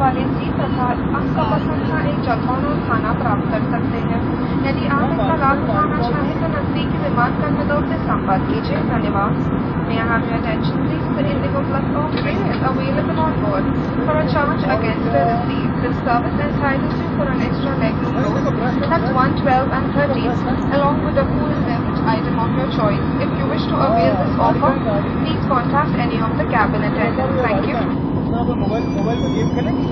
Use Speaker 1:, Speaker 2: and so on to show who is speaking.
Speaker 1: वाले सीट तथा आपका पसंद का एक जलपान और खाना प्राप्त कर सकते हैं। यदि आप इसका लाभ उठाना चाहें तो नजदीकी विमान कंपनियों से संपर्क कीजिए। धन्यवाद। May I have your attention please? The Indigo Plus offering is available on board for a charge against the receipt. This service entitles you for an extra legroom row, that's 112 and 13, along with a food and beverage item of your choice. If you wish to avail this offer, please contact any of the cabin attendants. Thank you.
Speaker 2: Mobile में game खेलेंगे।